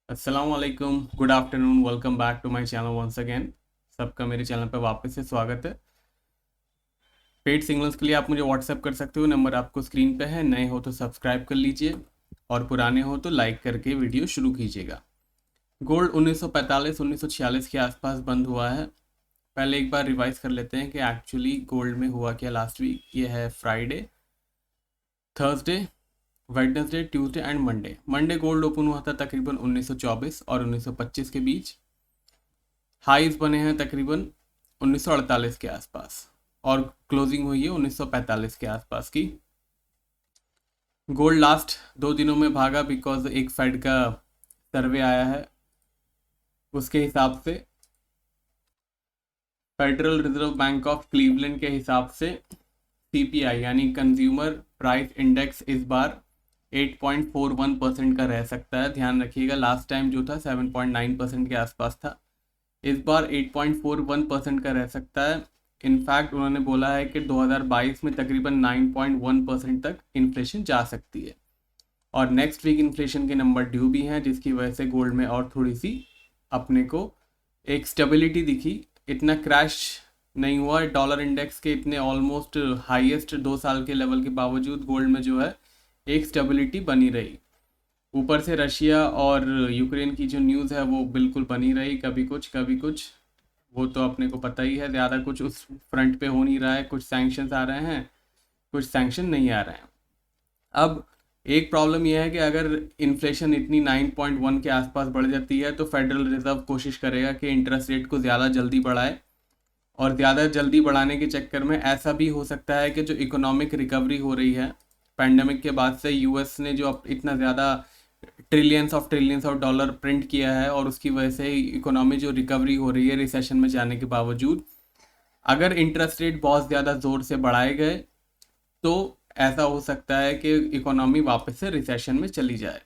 अस्सलामुअलैकुम, good afternoon, welcome back to my channel once again. सबका मेरे चैनल पर वापस से स्वागत है। पेड सिग्नल्स के लिए आप मुझे व्हाट्सएप कर सकते हो, नंबर आपको स्क्रीन पे है। नए हो तो सब्सक्राइब कर लीजिए और पुराने हो तो लाइक करके वीडियो शुरू कीजिएगा। गोल्ड 1945-1946 के आसपास बंद हुआ है। पहले एक बार रिवाइज कर लेते हैं कि एक्चुअली गोल्ड में हुआ क्या लास्ट वीक। ये है Friday, Thursday, Wednesday, Tuesday and Monday. Monday gold open हुआ था तकरीबन 1924 और 1925 के बीच। हाईज बने हैं तकरीबन 1948 के आसपास और क्लोजिंग हुई है 1945 के आसपास की। गोल्ड लास्ट 2 दिनों में भागा बिकॉज एक फेड का सर्वे आया है। उसके हिसाब से federal reserve bank of Cleveland के हिसाब से सीपीआई यानी कंज्यूमर प्राइस इंडेक्स इस बार 8.41% का रह सकता है। ध्यान रखिएगा, लास्ट टाइम जो था 7.9% के आसपास था। इस बार 8.41% का रह सकता है। इनफैक्ट उन्होंने बोला है कि 2022 में तकरीबन 9.1% तक इन्फ्लेशन जा सकती है और नेक्स्ट वीक इन्फ्लेशन के नंबर ड्यू भी हैं, जिसकी वजह से गोल्ड में और थोड़ी सी अपने को एक स्टेबिलिटी दिखी। इतना क्रैश नहीं हुआ। डॉलर इंडेक्स के इतने ऑलमोस्ट हाईएस्ट 2 साल के लेवल के बावजूद गोल्ड में जो है एक स्टेबिलिटी बनी रही। ऊपर से रशिया और यूक्रेन की जो न्यूज़ है वो बिल्कुल बनी रही, कभी कुछ कभी कुछ। वो तो अपने को पता ही है, ज़्यादा कुछ उस फ्रंट पे हो नहीं रहा है। कुछ सैंक्शंस आ रहे हैं, कुछ सैंक्शन नहीं आ रहे हैं। अब एक प्रॉब्लम यह है कि अगर इन्फ्लेशन इतनी 9.1 के आसपास बढ़ जाती है तो फेडरल रिजर्व कोशिश करेगा कि इंटरेस्ट रेट को ज़्यादा जल्दी बढ़ाए, और ज़्यादा जल्दी बढ़ाने के चक्कर में ऐसा भी हो सकता है कि जो इकोनॉमिक रिकवरी हो रही है पैंडमिक के बाद से, यूएस ने जो इतना ज़्यादा ट्रिलियंस ऑफ डॉलर प्रिंट किया है और उसकी वजह से इकोनॉमी जो रिकवरी हो रही है रिसेशन में जाने के बावजूद, अगर इंटरेस्ट रेट बहुत ज़्यादा ज़ोर से बढ़ाए गए तो ऐसा हो सकता है कि इकोनॉमी वापस से रिसेशन में चली जाए।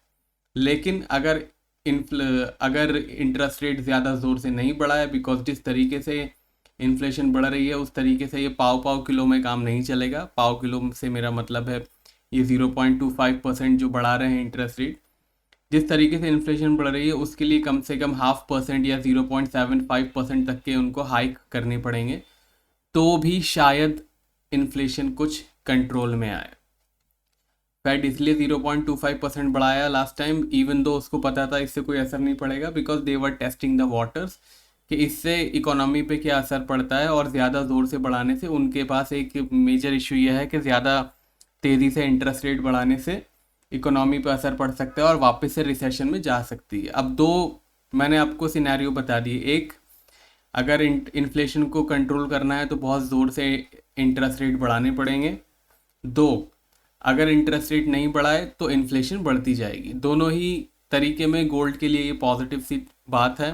लेकिन अगर इंटरेस्ट रेट ज़्यादा ज़ोर से नहीं बढ़ा है, बिकॉज जिस तरीके से इन्फ्लेशन बढ़ रही है उस तरीके से ये पाव पाव किलो में काम नहीं चलेगा। पाव किलो से मेरा मतलब है ये 0.25% जो बढ़ा रहे हैं इंटरेस्ट रेट। जिस तरीके से इन्फ्लेशन बढ़ रही है उसके लिए कम से कम 0.5% या 0.75% तक के उनको हाइक करने पड़ेंगे, तो भी शायद इन्फ्लेशन कुछ कंट्रोल में आए। फेड इसलिए 0.25% बढ़ाया लास्ट टाइम, इवन दो उसको पता था इससे कोई असर नहीं पड़ेगा, because they were testing the waters कि इससे इकोनॉमी पे क्या असर पड़ता है। और ज़्यादा ज़ोर से बढ़ाने से उनके पास एक मेजर इशू यह है कि ज़्यादा तेज़ी से इंटरेस्ट रेट बढ़ाने से इकोनॉमी पे असर पड़ सकता है और वापस से रिसेशन में जा सकती है। अब दो मैंने आपको सिनेरियो बता दिए। एक, अगर इन्फ्लेशन को कंट्रोल करना है तो बहुत ज़ोर से इंटरेस्ट रेट बढ़ाने पड़ेंगे। दो, अगर इंटरेस्ट रेट नहीं बढ़ाए तो इन्फ्लेशन बढ़ती जाएगी। दोनों ही तरीके में गोल्ड के लिए ये पॉजिटिव सी बात है,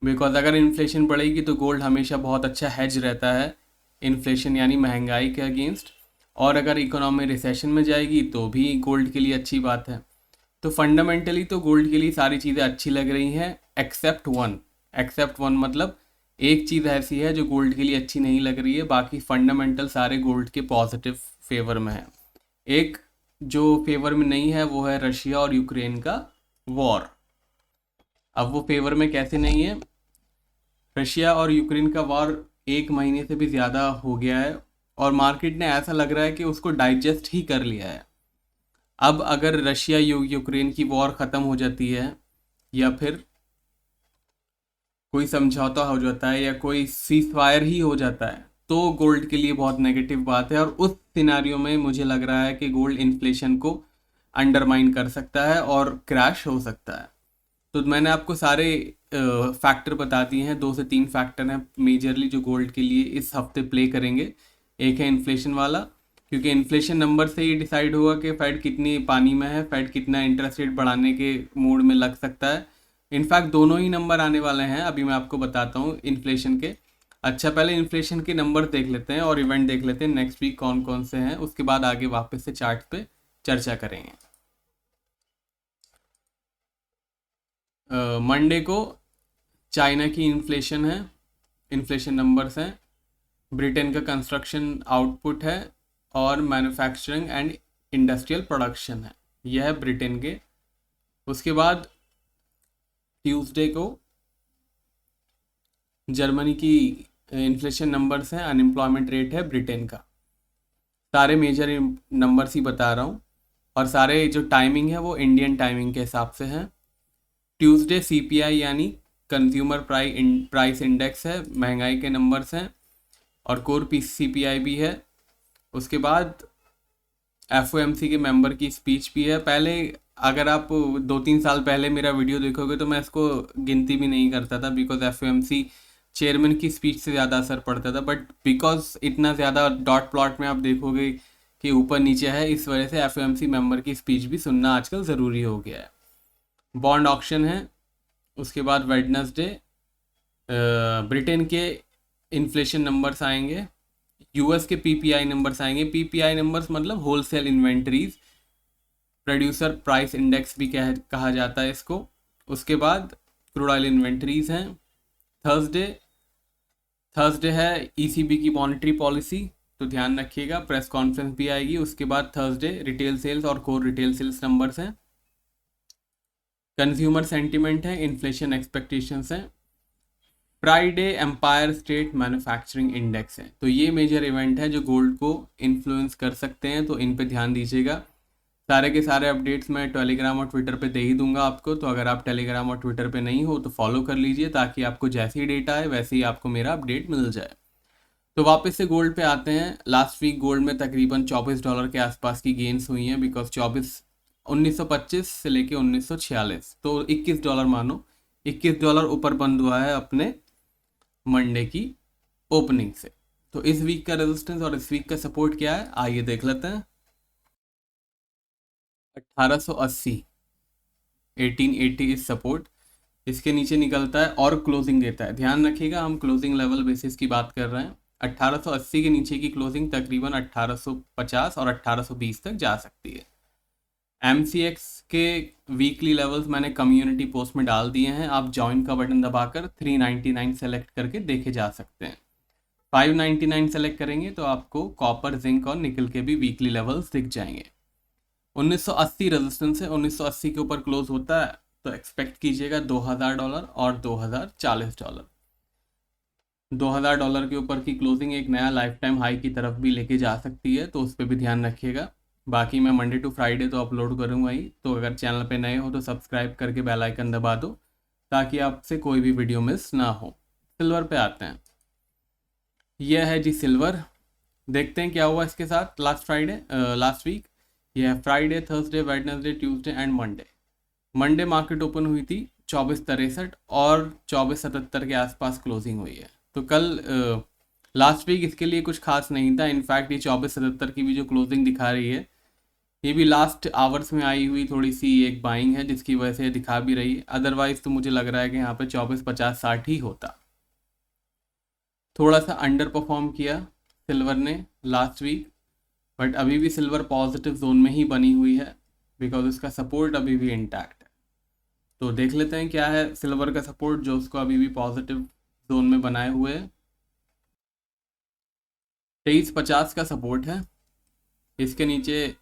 बिकॉज अगर इन्फ्लेशन बढ़ेगी तो गोल्ड हमेशा बहुत अच्छा हेज रहता है इन्फ्लेशन यानी महंगाई के अगेंस्ट। और अगर इकोनॉमी रिसेशन में जाएगी तो भी गोल्ड के लिए अच्छी बात है। तो फंडामेंटली तो गोल्ड के लिए सारी चीज़ें अच्छी लग रही हैं एक्सेप्ट वन। एक्सेप्ट वन मतलब एक चीज़ ऐसी है जो गोल्ड के लिए अच्छी नहीं लग रही है, बाकी फंडामेंटल सारे गोल्ड के पॉजिटिव फेवर में है। एक जो फेवर में नहीं है वो है रशिया और यूक्रेन का वॉर। अब वो फेवर में कैसे नहीं है? रशिया और यूक्रेन का वॉर 1 महीने से भी ज़्यादा हो गया है और मार्केट ने ऐसा लग रहा है कि उसको डाइजेस्ट ही कर लिया है। अब अगर रशिया यूक्रेन की वॉर ख़त्म हो जाती है या फिर कोई समझौता हो जाता है या कोई सीज फायर ही हो जाता है तो गोल्ड के लिए बहुत नेगेटिव बात है। और उस सिनारियो में मुझे लग रहा है कि गोल्ड इन्फ्लेशन को अंडरमाइन कर सकता है और क्रैश हो सकता है। तो मैंने आपको सारे फैक्टर बता दिए हैं। 2 से 3 फैक्टर हैं मेजरली जो गोल्ड के लिए इस हफ्ते प्ले करेंगे। एक है इन्फ्लेशन वाला, क्योंकि इन्फ्लेशन नंबर से ही डिसाइड होगा कि फेड कितनी पानी में है, फेड कितना इंटरेस्ट रेट बढ़ाने के मूड में लग सकता है। इनफैक्ट दोनों ही नंबर आने वाले हैं, अभी मैं आपको बताता हूँ इन्फ्लेशन के। अच्छा, पहले इन्फ्लेशन के नंबर देख लेते हैं और इवेंट देख लेते हैं नेक्स्ट वीक कौन कौन से हैं, उसके बाद आगे वापस से चार्ट पे चर्चा करेंगे। मंडे को चाइना की इन्फ्लेशन है, इन्फ्लेशन नंबर्स हैं। ब्रिटेन का कंस्ट्रक्शन आउटपुट है और मैन्युफैक्चरिंग एंड इंडस्ट्रियल प्रोडक्शन है। यह है ब्रिटेन के। उसके बाद ट्यूसडे को जर्मनी की इन्फ्लेशन नंबर्स हैं, अनएम्प्लॉयमेंट रेट है ब्रिटेन का। सारे मेजर नंबर्स ही बता रहा हूँ और सारे जो टाइमिंग है वो इंडियन टाइमिंग के हिसाब से है। ट्यूसडे सीपीआई यानी कंज्यूमर प्राइस इंडेक्स है, महंगाई के नंबर्स हैं और कोर सीपीआई भी है। उसके बाद एफओएमसी के मेंबर की स्पीच भी है। पहले अगर आप 2-3 साल पहले मेरा वीडियो देखोगे तो मैं इसको गिनती भी नहीं करता था, बिकॉज एफओएमसी चेयरमैन की स्पीच से ज़्यादा असर पड़ता था, बट बिकॉज इतना ज़्यादा डॉट प्लॉट में आप देखोगे कि ऊपर नीचे है, इस वजह से एफओएमसी मेंबर की स्पीच भी सुनना आजकल ज़रूरी हो गया है। बॉन्ड ऑक्शन है। उसके बाद वेडनेसडे ब्रिटेन के इन्फ्लेशन नंबर्स आएंगे, यूएस के पीपीआई नंबर्स आएंगे। पीपीआई नंबर्स मतलब wholesale inventories, producer price index भी कहा जाता है इसको। उसके बाद क्रूड ऑयल इन्वेंटरीज हैं। थर्सडे है ईसीबी की मॉनेटरी पॉलिसी, तो ध्यान रखिएगा, प्रेस कॉन्फ्रेंस भी आएगी। उसके बाद थर्सडे रिटेल सेल्स और कोर रिटेल सेल्स नंबर्स हैं। कंज्यूमर सेंटिमेंट है, इन्फ्लेशन एक्सपेक्टेशंस हैं। Friday Empire State manufacturing index है। तो ये मेजर इवेंट है जो गोल्ड को इन्फ्लुएंस कर सकते हैं, तो इन पे ध्यान दीजिएगा। सारे के सारे अपडेट्स मैं टेलीग्राम और ट्विटर पे दे ही दूंगा आपको, तो अगर आप टेलीग्राम और ट्विटर पे नहीं हो तो फॉलो कर लीजिए, ताकि आपको जैसे ही डेटा आए वैसे ही आपको मेरा अपडेट मिल जाए। तो वापस से गोल्ड पे आते हैं। लास्ट वीक गोल्ड में तकरीबन $24 के आसपास की गेंस हुई हैं, बिकॉज 1925 से लेके 1946, तो $21 मानो, $21 ऊपर बंद हुआ है अपने मंडे की ओपनिंग से। तो इस वीक का रेजिस्टेंस और इस वीक का सपोर्ट क्या है, आइए देख लेते हैं। 1880, 1880 इस सपोर्ट, इसके नीचे निकलता है और क्लोजिंग देता है। ध्यान रखिएगा, हम क्लोजिंग लेवल बेसिस की बात कर रहे हैं। 1880 के नीचे की क्लोजिंग तकरीबन 1850 और 1820 तक जा सकती है। MCX के वीकली लेवल्स मैंने कम्युनिटी पोस्ट में डाल दिए हैं, आप ज्वाइन का बटन दबाकर 399 सेलेक्ट करके देखे जा सकते हैं। 599 सेलेक्ट करेंगे तो आपको कॉपर, जिंक और निकल के भी वीकली लेवल्स दिख जाएंगे। 1980 रेजिस्टेंस है, 1980 के ऊपर क्लोज होता है तो एक्सपेक्ट कीजिएगा $2000 और $2040। $2000 के ऊपर की क्लोजिंग एक नया लाइफ टाइम हाई की तरफ भी लेके जा सकती है, तो उस पर भी ध्यान रखिएगा। बाकी मैं मंडे टू फ्राइडे तो अपलोड करूँगा ही, तो अगर चैनल पे नए हो तो सब्सक्राइब करके बेल आइकन दबा दो, ताकि आपसे कोई भी वीडियो मिस ना हो। सिल्वर पे आते हैं। यह है जी सिल्वर, देखते हैं क्या हुआ इसके साथ लास्ट वीक। यह है Friday, Thursday, Wednesday, Tuesday and Monday. Monday market open हुई थी 2463 और 2477 के आसपास क्लोजिंग हुई है। तो कल लास्ट वीक इसके लिए कुछ खास नहीं था। इनफैक्ट ये 2477 की भी जो क्लोजिंग दिखा रही है, ये भी लास्ट आवर्स में आई हुई थोड़ी सी एक बाइंग है, जिसकी वजह से दिखा भी रही है। अदरवाइज तो मुझे लग रहा है कि यहाँ पे 2450-60 ही होता। थोड़ा सा अंडर परफॉर्म किया सिल्वर ने लास्ट वीक, बट अभी भी सिल्वर पॉजिटिव जोन में ही बनी हुई है, बिकॉज उसका सपोर्ट अभी भी इंटैक्ट है। तो देख लेते हैं क्या है सिल्वर का सपोर्ट, जो उसको अभी भी पॉजिटिव जोन में बनाए हुए है। 2350 का सपोर्ट है, इसके नीचे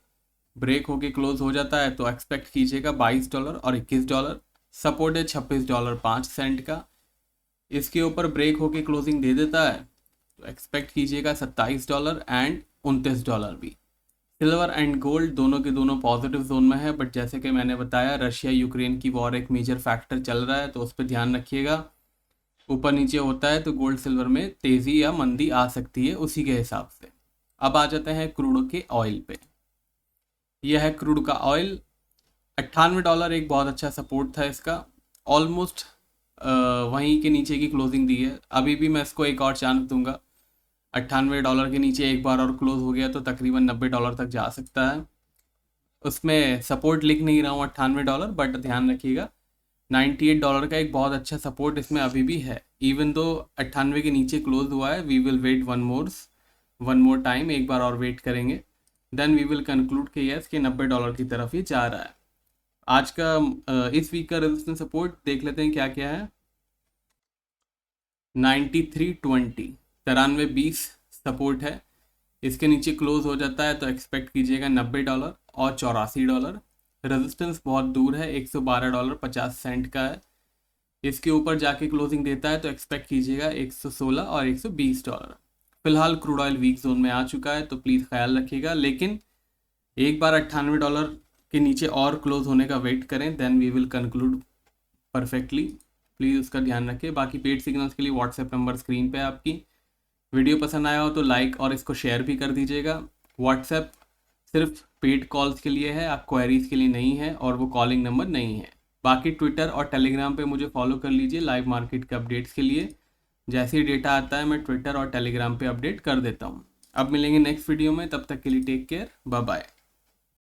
ब्रेक होके क्लोज हो जाता है तो एक्सपेक्ट कीजिएगा $22 और $21। सपोर्ट है $26.05 का, इसके ऊपर ब्रेक होके क्लोजिंग दे देता है तो एक्सपेक्ट कीजिएगा $27 एंड $29 भी। सिल्वर एंड गोल्ड दोनों के दोनों पॉजिटिव जोन में है, बट जैसे कि मैंने बताया रशिया यूक्रेन की वॉर एक मेजर फैक्टर चल रहा है, तो उस पर ध्यान रखिएगा। ऊपर नीचे होता है तो गोल्ड सिल्वर में तेज़ी या मंदी आ सकती है, उसी के हिसाब से। अब आ जाते हैं क्रूड के ऑयल पे। यह है क्रूड का ऑयल, $98 एक बहुत अच्छा सपोर्ट था इसका, ऑलमोस्ट वहीं के नीचे की क्लोजिंग दी है। अभी भी मैं इसको एक और चांस दूंगा, $98 के नीचे एक बार और क्लोज हो गया तो तकरीबन $90 तक जा सकता है। उसमें सपोर्ट लिख नहीं रहा हूँ $98, बट ध्यान रखिएगा $98 का एक बहुत अच्छा सपोर्ट इसमें अभी भी है। इवन दो 98 के नीचे क्लोज हुआ है, we will wait one more time, एक बार और वेट करेंगे, देन वी विल कंक्लूड कि यस कि $90 की तरफ ही जा रहा है। आज का इस वीक का रेजिस्टेंस सपोर्ट देख लेते हैं क्या क्या है। 9320, 9320 सपोर्ट है, इसके नीचे क्लोज हो जाता है तो एक्सपेक्ट कीजिएगा $90 और $84। रेजिस्टेंस बहुत दूर है, $112.50 का है, इसके ऊपर जाके क्लोजिंग देता है तो एक्सपेक्ट कीजिएगा 116 और $120। फिलहाल क्रूड ऑयल वीक जोन में आ चुका है तो प्लीज़ ख्याल रखिएगा, लेकिन एक बार $98 के नीचे और क्लोज होने का वेट करें, then we will conclude perfectly. Please उसका ध्यान रखें। बाकी पेड सिग्नल्स के लिए व्हाट्सएप नंबर स्क्रीन पे है आपकी। वीडियो पसंद आया हो तो लाइक और इसको शेयर भी कर दीजिएगा। व्हाट्सएप सिर्फ पेड कॉल्स के लिए है, आप क्वेरीज के लिए नहीं है, और वो कॉलिंग नंबर नहीं है। बाकी ट्विटर और टेलीग्राम पे मुझे फॉलो कर लीजिए लाइव मार्केट के अपडेट्स के लिए। जैसे ही डेटा आता है मैं ट्विटर और टेलीग्राम पे अपडेट कर देता हूँ। अब मिलेंगे नेक्स्ट वीडियो में, तब तक के लिए टेक केयर, बाय बाय।